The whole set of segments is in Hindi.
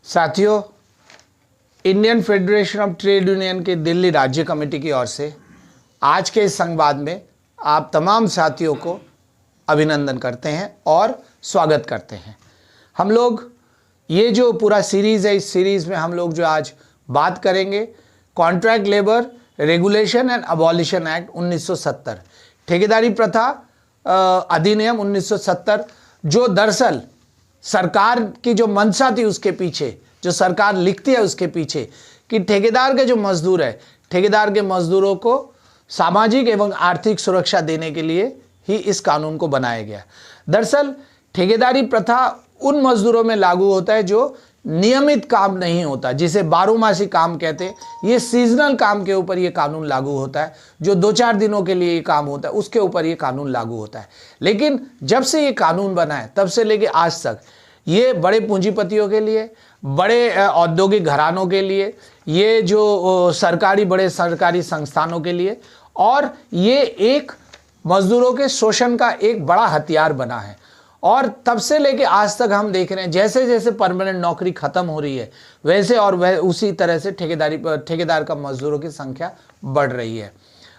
साथियों, Indian federation of trade union के दिल्ली राज्य कमेटी की ओर से आज के इस संवाद में आप तमाम साथियों को अभिनंदन करते हैं और स्वागत करते हैं। हम लोग ये जो पूरा सीरीज़ है, इस सीरीज़ में हम लोग जो आज बात करेंगे contract labour regulation and abolition act 1970, ठेकेदारी प्रथा अधिनियम 1970, जो दरअसल सरकार की जो मंशा थी उसके पीछे, जो सरकार लिखती है उसके पीछे कि ठेकेदार के जो मजदूर है, ठेकेदार के मजदूरों को सामाजिक एवं आर्थिक सुरक्षा देने के लिए ही इस कानून को बनाया गया। दरअसल ठेकेदारी प्रथा उन मजदूरों में लागू होता है जो नियमित काम नहीं होता, जिसे बारहमासी काम कहते हैं। ये सीजनल काम के ऊपर ये कानून लागू होता है, जो 2-4 दिनों के लिए ये काम होता है उसके ऊपर ये कानून लागू होता है। लेकिन जब से ये कानून बना है तब से लेके आज तक ये बड़े पूंजीपतियों के लिए, बड़े औद्योगिक घरानों के लिए, ये जो बड़े सरकारी संस्थानों के लिए, और ये एक मजदूरों के शोषण का एक बड़ा हथियार बना है। और तब से लेके आज तक हम देख रहे हैं जैसे जैसे परमानेंट नौकरी खत्म हो रही है वैसे और वह उसी तरह से ठेकेदार का मजदूरों की संख्या बढ़ रही है।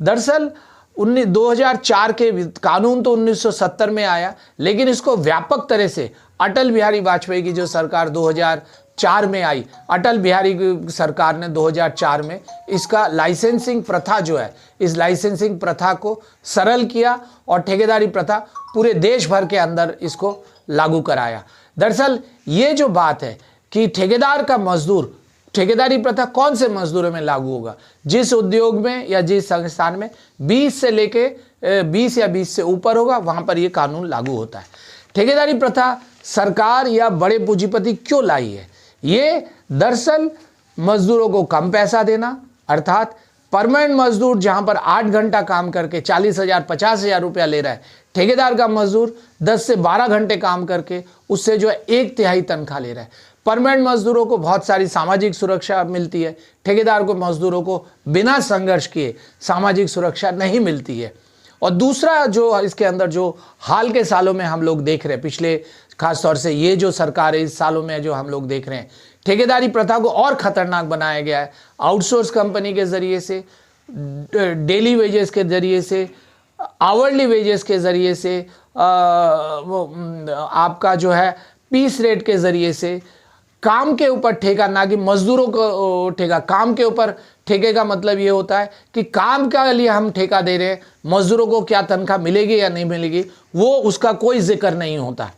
दरअसल 2004 के कानून तो 1970 में आया, लेकिन इसको व्यापक तरह से अटल बिहारी वाजपेयी की जो सरकार 2004 में आई, अटल बिहारी की सरकार ने 2004 में इसका लाइसेंसिंग प्रथा जो है, इस लाइसेंसिंग प्रथा को सरल किया और ठेकेदारी प्रथा पूरे देश भर के अंदर इसको लागू कराया। दरअसल ये जो बात है कि ठेकेदार का मजदूर, ठेकेदारी प्रथा कौन से मजदूरों में लागू होगा, जिस उद्योग में या जिस संस्थान में 20 से लेके 20 या 20 से ऊपर होगा वहां पर यह कानून लागू होता है। ठेकेदारी प्रथा सरकार या बड़े पूंजीपति क्यों लाई है? ये दरअसल मजदूरों को कम पैसा देना, अर्थात परमानेंट मजदूर जहां पर 8 घंटा काम करके 40,000 50,000 रुपया ले रहा है, ठेकेदार का मजदूर 10 से 12 घंटे काम करके उससे जो है 1/3 तनख्वाह ले रहा है। परमानेंट मजदूरों को बहुत सारी सामाजिक सुरक्षा मिलती है, ठेकेदार को मजदूरों को बिना संघर्ष किए सामाजिक सुरक्षा नहीं मिलती है। और दूसरा जो इसके अंदर जो हाल के सालों में हम लोग देख रहे हैं, पिछले खासतौर से ये जो सरकार है इस सालों में जो हम लोग देख रहे हैं, ठेकेदारी प्रथा को और खतरनाक बनाया गया है। आउटसोर्स कंपनी के जरिए से, डेली वेजेस के जरिए से, आवरली वेजेस के जरिए से, आपका जो है पीस रेट के जरिए से, काम के ऊपर ठेका, ना कि मजदूरों को ठेका। काम के ऊपर ठेके का मतलब ये होता है कि काम के लिए हम ठेका दे रहे हैं, मजदूरों को क्या तनख्वाह मिलेगी या नहीं मिलेगी वो उसका कोई जिक्र नहीं होता।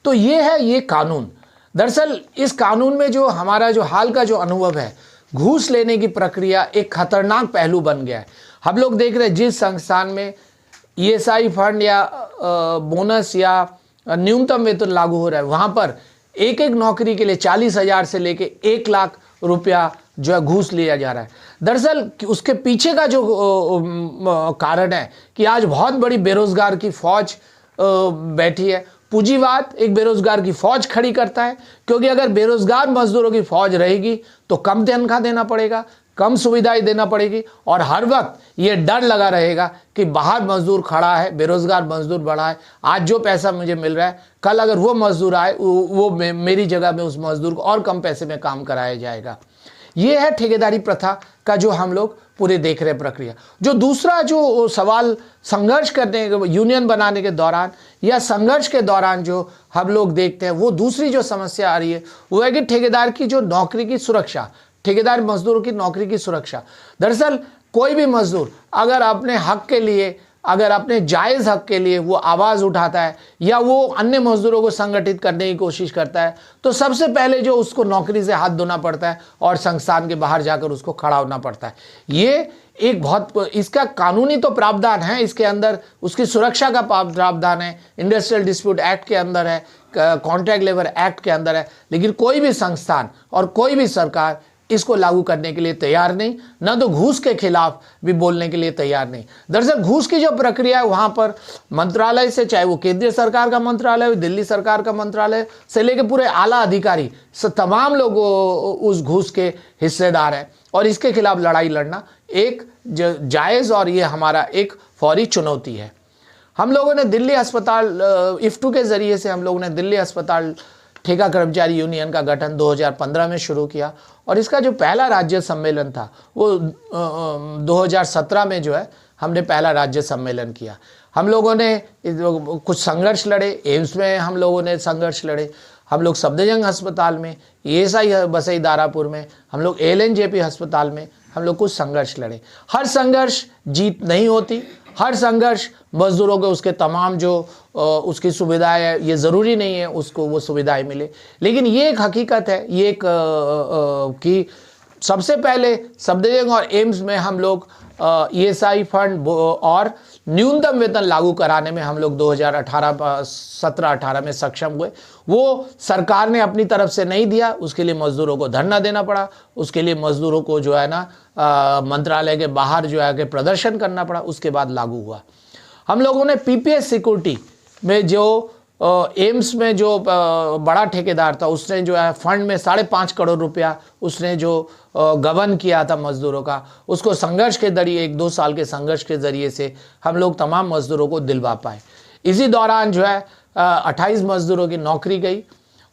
तो ये है ये कानून। दरअसल इस कानून में जो हमारा जो हाल का जो अनुभव है, घूस लेने की प्रक्रिया एक खतरनाक पहलू बन गया है। हम लोग देख रहे हैं जिस संस्थान में ESI फंड या बोनस या न्यूनतम वेतन लागू हो रहा है, वहाँ पर एक नौकरी के लिए 40,000 से लेके 1 लाख रुपया जो है घूस लिया जा रहा है। दरअसल उसके पीछे का जो कारण है कि आज बहुत बड़ी बेरोजगार की फौज बैठी है। पूंजीवाद एक बेरोजगार की फौज खड़ी करता है, क्योंकि अगर बेरोजगार मजदूरों की फौज रहेगी तो कम तनख्वाह देना पड़ेगा, कम सुविधाएं देना पड़ेगी, और हर वक्त ये डर लगा रहेगा कि बाहर मजदूर खड़ा है, बेरोजगार मजदूर बढ़ा है, आज जो पैसा मुझे मिल रहा है कल अगर वो मजदूर आए वो मेरी जगह में उस मजदूर को और कम पैसे में काम कराया जाएगा। ये है ठेकेदारी प्रथा का जो हम लोग पूरे देख रहे प्रक्रिया। जो दूसरा जो सवाल संघर्ष करने, यूनियन बनाने के दौरान या संघर्ष के दौरान जो हम लोग देखते हैं, वो दूसरी जो समस्या आ रही है वो है कि ठेकेदार की जो नौकरी की सुरक्षा, ठेकेदार मजदूरों की नौकरी की सुरक्षा। दरअसल कोई भी मजदूर अगर अपने हक के लिए, अगर अपने जायज़ हक के लिए वो आवाज़ उठाता है या वो अन्य मजदूरों को संगठित करने की कोशिश करता है, तो सबसे पहले जो उसको नौकरी से हाथ धोना पड़ता है और संस्थान के बाहर जाकर उसको खड़ा होना पड़ता है। ये एक बहुत, इसका कानूनी तो प्रावधान है, इसके अंदर उसकी सुरक्षा का प्रावधान है, इंडस्ट्रियल डिस्प्यूट एक्ट के अंदर है, कॉन्ट्रैक्ट लेबर एक्ट के अंदर है, लेकिन कोई भी संस्थान और कोई भी सरकार इसको लागू करने के लिए तैयार नहीं, ना तो घूस के खिलाफ भी बोलने के लिए तैयार नहीं। दरअसल घूस की जो प्रक्रिया है वहाँ पर मंत्रालय से, चाहे वो केंद्रीय सरकार का मंत्रालय हो, दिल्ली सरकार का मंत्रालय से लेकर पूरे आला अधिकारी तमाम लोग उस घूस के हिस्सेदार हैं, और इसके खिलाफ लड़ाई लड़ना एक जायज़ और ये हमारा एक फौरी चुनौती है। हम लोगों ने दिल्ली अस्पताल IFTU के ज़रिए से हम लोगों ने दिल्ली अस्पताल ठेका कर्मचारी यूनियन का गठन 2015 में शुरू किया और इसका जो पहला राज्य सम्मेलन था वो 2017 में जो है हमने पहला राज्य सम्मेलन किया। हम लोगों ने कुछ संघर्ष लड़े, एम्स में हम लोगों ने संघर्ष लड़े, हम लोग सफदरजंग अस्पताल में, ESI बसई दारापुर में, हम लोग ALNJP अस्पताल में हम लोग कुछ संघर्ष लड़े। हर संघर्ष जीत नहीं होती, हर संघर्ष मजदूरों को उसके तमाम जो उसकी सुविधाएं है, ये ज़रूरी नहीं है उसको वो सुविधाएं मिले, लेकिन ये एक हकीकत है, ये एक कि सबसे पहले सफदरजंग और एम्स में हम लोग ESI फंड और न्यूनतम वेतन लागू कराने में हम लोग 2017-18 में सक्षम हुए। वो सरकार ने अपनी तरफ से नहीं दिया, उसके लिए मजदूरों को धरना देना पड़ा, उसके लिए मजदूरों को जो है ना मंत्रालय के बाहर जो है कि प्रदर्शन करना पड़ा, उसके बाद लागू हुआ। हम लोगों ने PPS सिक्योरिटी में जो एम्स में जो बड़ा ठेकेदार था उसने जो है फंड में 5.5 करोड़ रुपया उसने जो गबन किया था मजदूरों का, उसको संघर्ष के जरिए 1-2 साल के संघर्ष के ज़रिए से हम लोग तमाम मजदूरों को दिलवा पाए। इसी दौरान जो है 28 मजदूरों की नौकरी गई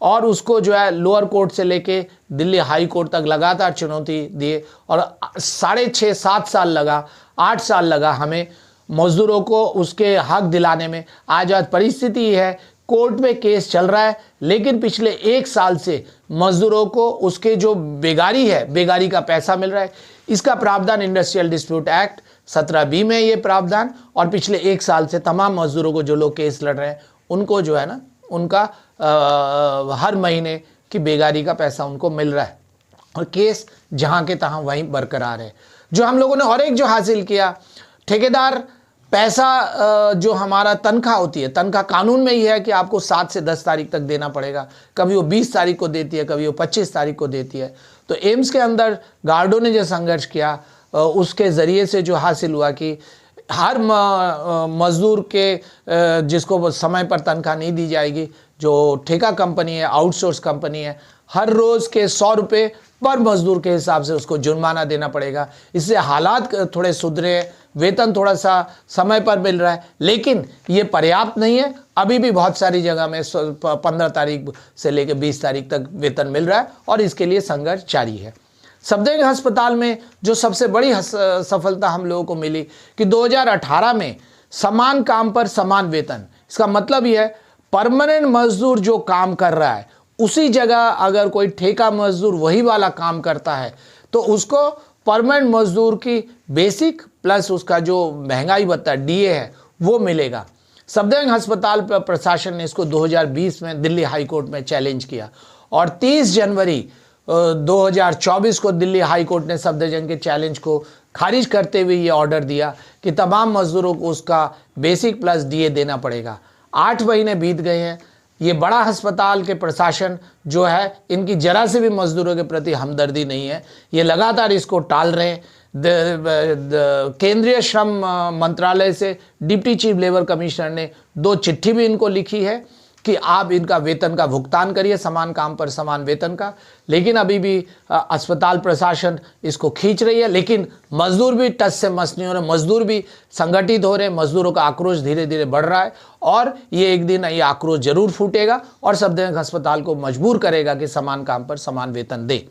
और उसको जो है लोअर कोर्ट से लेके दिल्ली हाई कोर्ट तक लगातार चुनौती दिए और 6.5-7 साल लगा, 8 साल लगा हमें मजदूरों को उसके हक दिलाने में। आज परिस्थिति है, कोर्ट में केस चल रहा है, लेकिन पिछले 1 साल से मजदूरों को उसके जो बेगारी है, बेगारी का पैसा मिल रहा है। इसका प्रावधान इंडस्ट्रियल डिस्प्यूट एक्ट 17B में ये प्रावधान, और पिछले 1 साल से तमाम मजदूरों को जो लोग केस लड़ रहे हैं उनको जो है ना उनका हर महीने की बेगारी का पैसा उनको मिल रहा है और केस जहाँ के तहाँ वहीं बरकरार है। जो हम लोगों ने और एक जो हासिल किया, ठेकेदार पैसा जो हमारा तनख्वाह होती है, तनख्वाह कानून में ही है कि आपको 7 से 10 तारीख तक देना पड़ेगा, कभी वो 20 तारीख को देती है, कभी वो 25 तारीख को देती है। तो एम्स के अंदर गार्डों ने जो संघर्ष किया उसके ज़रिए से जो हासिल हुआ कि हर मजदूर के जिसको समय पर तनख्वाह नहीं दी जाएगी, जो ठेका कंपनी है, आउटसोर्स कंपनी है, हर रोज़ के 100 रुपये पर मजदूर के हिसाब से उसको जुर्माना देना पड़ेगा। इससे हालात थोड़े सुधरे, वेतन थोड़ा सा समय पर मिल रहा है, लेकिन ये पर्याप्त नहीं है। अभी भी बहुत सारी जगह में 15 तारीख से लेकर 20 तारीख तक वेतन मिल रहा है और इसके लिए संघर्ष जारी है। सफदरजंग अस्पताल में जो सबसे बड़ी सफलता हम लोगों को मिली कि 2018 में समान काम पर समान वेतन। इसका मतलब यह है परमानेंट मजदूर जो काम कर रहा है उसी जगह अगर कोई ठेका मजदूर वही वाला काम करता है तो उसको परमानेंट मजदूर की बेसिक प्लस उसका जो महंगाई भत्ता DA है वो मिलेगा। सफदरजंग अस्पताल प्रशासन ने इसको 2020 में दिल्ली हाई कोर्ट में चैलेंज किया और 30 जनवरी 2024 को दिल्ली हाई कोर्ट ने सफदरजंग के चैलेंज को खारिज करते हुए ये ऑर्डर दिया कि तमाम मजदूरों को उसका बेसिक प्लस DA देना पड़ेगा। 8 महीने बीत गए हैं। ये बड़ा अस्पताल के प्रशासन जो है इनकी जरा से भी मजदूरों के प्रति हमदर्दी नहीं है, ये लगातार इसको टाल रहे हैं। केंद्रीय श्रम मंत्रालय से डिप्टी चीफ लेबर कमिश्नर ने 2 चिट्ठी भी इनको लिखी है कि आप इनका वेतन का भुगतान करिए, समान काम पर समान वेतन का, लेकिन अभी भी अस्पताल प्रशासन इसको खींच रही है। लेकिन मजदूर भी टस से मस नहीं हो रहे, मजदूर भी संगठित हो रहे हैं, मजदूरों का आक्रोश धीरे धीरे बढ़ रहा है और ये एक दिन ये आक्रोश जरूर फूटेगा और सफदरजंग अस्पताल को मजबूर करेगा कि समान काम पर समान वेतन दे।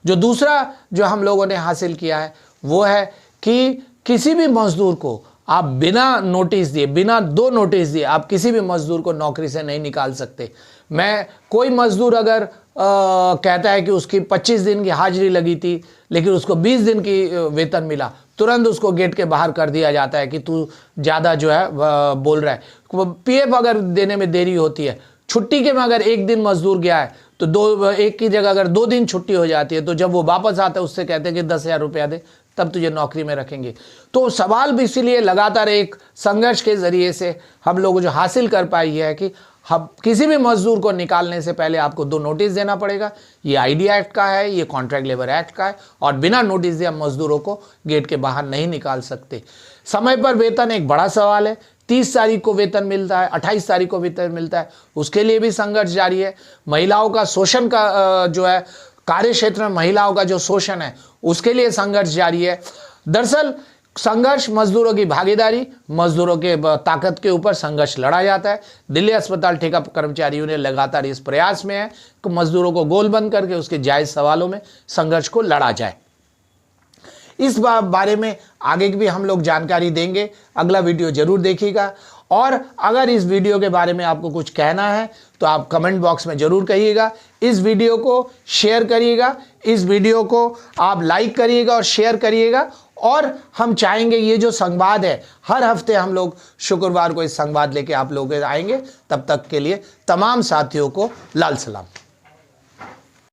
जो दूसरा जो हम लोगों ने हासिल किया है वो है कि किसी भी मजदूर को आप बिना नोटिस दिए, बिना 2 नोटिस दिए आप किसी भी मजदूर को नौकरी से नहीं निकाल सकते। कोई मजदूर अगर कहता है कि उसकी 25 दिन की हाजिरी लगी थी लेकिन उसको 20 दिन की वेतन मिला, तुरंत उसको गेट के बाहर कर दिया जाता है कि तू ज़्यादा जो है बोल रहा है। PF अगर देने में देरी होती है, छुट्टी के में अगर 1 दिन मजदूर गया है तो एक की जगह अगर 2 दिन छुट्टी हो जाती है तो जब वो वापस आता है उससे कहते हैं कि 10,000 रुपया दे तब तुझे नौकरी में रखेंगे। तो सवाल भी इसीलिए लगातार एक संघर्ष के ज़रिए से हम लोग जो हासिल कर पाई है कि हम किसी भी मजदूर को निकालने से पहले आपको 2 नोटिस देना पड़ेगा। ये IDA एक्ट का है, ये कॉन्ट्रैक्ट लेबर एक्ट का है और बिना नोटिस दिए हम मजदूरों को गेट के बाहर नहीं निकाल सकते। समय पर वेतन एक बड़ा सवाल है। 30 तारीख को वेतन मिलता है, 28 तारीख को वेतन मिलता है, उसके लिए भी संघर्ष जारी है। महिलाओं का शोषण का जो है कार्य क्षेत्र में महिलाओं का जो शोषण है उसके लिए संघर्ष जारी है। दरअसल संघर्ष, मजदूरों की भागीदारी, मजदूरों के ताकत के ऊपर संघर्ष लड़ा जाता है। दिल्ली अस्पताल ठेका कर्मचारियों ने लगातार इस प्रयास में है कि मजदूरों को गोलबंद करके उसके जायज सवालों में संघर्ष को लड़ा जाए। इस बारे में आगे भी हम लोग जानकारी देंगे, अगला वीडियो जरूर देखिएगा। और अगर इस वीडियो के बारे में आपको कुछ कहना है तो आप कमेंट बॉक्स में ज़रूर कहिएगा। इस वीडियो को शेयर करिएगा, इस वीडियो को आप लाइक करिएगा और शेयर करिएगा। और हम चाहेंगे ये जो संवाद है, हर हफ्ते हम लोग शुक्रवार को इस संवाद लेके आप लोग आएंगे। तब तक के लिए तमाम साथियों को लाल सलाम।